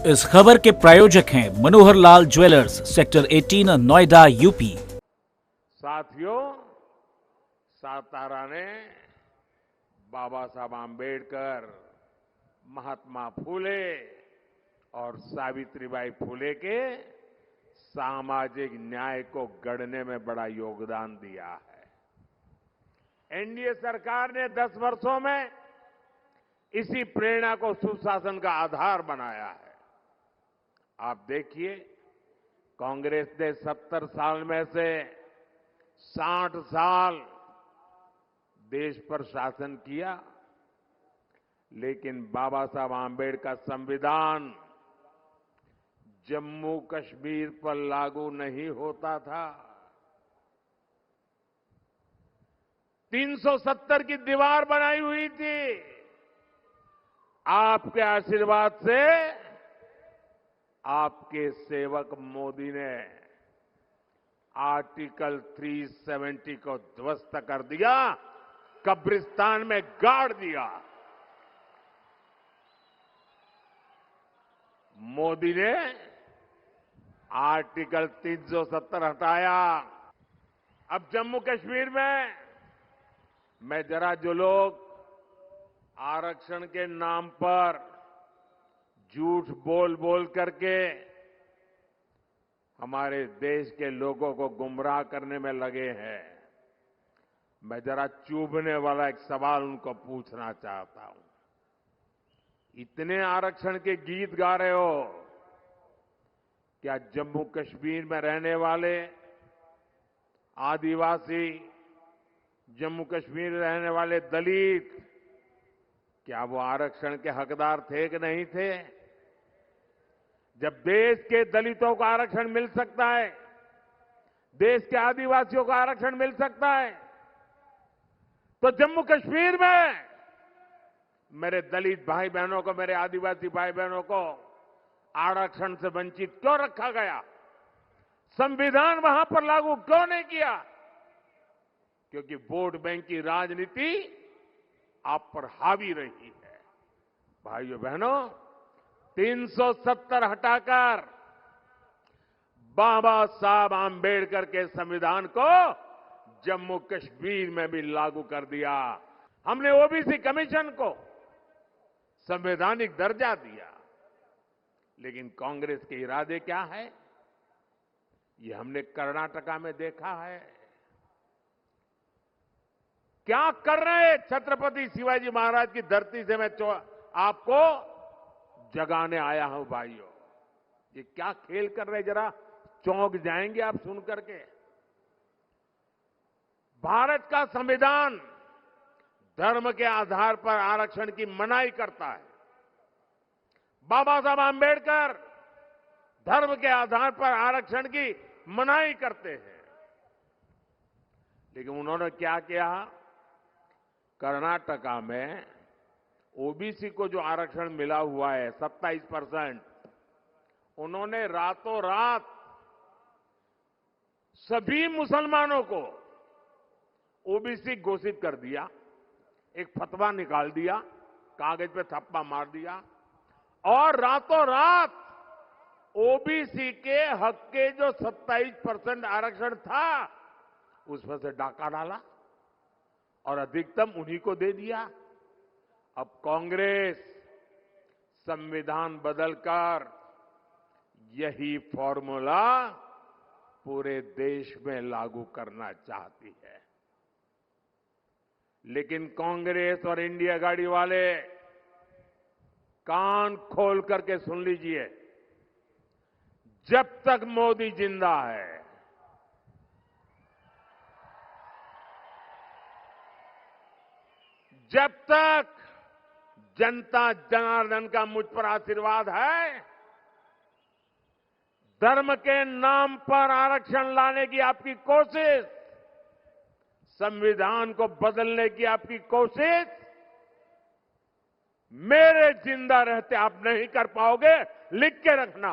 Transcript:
इस खबर के प्रायोजक हैं Manohar Lal jewellers, sector 18, Noida, UP. साथियों, सातारा ने बाबा साहब आम्बेडकर, महात्मा फूले और सावित्रीबाई फूले के सामाजिक न्याय को गढ़ने में बड़ा योगदान दिया है। एनडीए सरकार ने 10 वर्षों में इसी प्रेरणा को सुशासन का आधार बनाया है। आप देखिए, कांग्रेस ने 70 साल में से 60 साल देश पर शासन किया, लेकिन बाबा साहब आम्बेडकर का संविधान जम्मू कश्मीर पर लागू नहीं होता था। 370 की दीवार बनाई हुई थी। आपके आशीर्वाद से आपके सेवक मोदी ने आर्टिकल 370 को ध्वस्त कर दिया, कब्रिस्तान में गाड़ दिया। मोदी ने आर्टिकल 370 हटाया। अब जम्मू कश्मीर में जरा जो लोग आरक्षण के नाम पर झूठ बोल बोल करके हमारे देश के लोगों को गुमराह करने में लगे हैं, मैं जरा चुभने वाला एक सवाल उनको पूछना चाहता हूं। इतने आरक्षण के गीत गा रहे हो, क्या जम्मू कश्मीर में रहने वाले आदिवासी, जम्मू कश्मीर में रहने वाले दलित, क्या वो आरक्षण के हकदार थे कि नहीं थे? जब देश के दलितों को आरक्षण मिल सकता है, देश के आदिवासियों को आरक्षण मिल सकता है, तो जम्मू कश्मीर में मेरे दलित भाई बहनों को, मेरे आदिवासी भाई बहनों को आरक्षण से वंचित क्यों रखा गया? संविधान वहां पर लागू क्यों नहीं किया? क्योंकि वोट बैंक की राजनीति आप पर हावी रही है। भाइयों बहनों, 370 हटाकर बाबा साहब आम्बेडकर के संविधान को जम्मू कश्मीर में भी लागू कर दिया। हमने ओबीसी कमीशन को संवैधानिक दर्जा दिया, लेकिन कांग्रेस के इरादे क्या है, ये हमने कर्नाटका में देखा है। क्या कर रहे हैं? छत्रपति शिवाजी महाराज की धरती से मैं आपको जगाने आया हूं भाइयों। ये क्या खेल कर रहे, जरा चौंक जाएंगे आप सुन करके। भारत का संविधान धर्म के आधार पर आरक्षण की मनाही करता है। बाबा साहब आम्बेडकर धर्म के आधार पर आरक्षण की मनाही करते हैं, लेकिन उन्होंने क्या किया? कर्नाटका में ओबीसी को जो आरक्षण मिला हुआ है 27%, उन्होंने रातों रात सभी मुसलमानों को ओबीसी घोषित कर दिया। एक फतवा निकाल दिया, कागज पे थप्पा मार दिया, और रातों रात ओबीसी के हक के जो 27% आरक्षण था उसमें से डाका डाला और अधिकतम उन्हीं को दे दिया। अब कांग्रेस संविधान बदलकर यही फॉर्मूला पूरे देश में लागू करना चाहती है, लेकिन कांग्रेस और इंडिया गाड़ी वाले कान खोल करके सुन लीजिए, जब तक मोदी जिंदा है, जब तक जनता जनार्दन का मुझ पर आशीर्वाद है, धर्म के नाम पर आरक्षण लाने की आपकी कोशिश, संविधान को बदलने की आपकी कोशिश, मेरे जिंदा रहते आप नहीं कर पाओगे। लिख के रखना।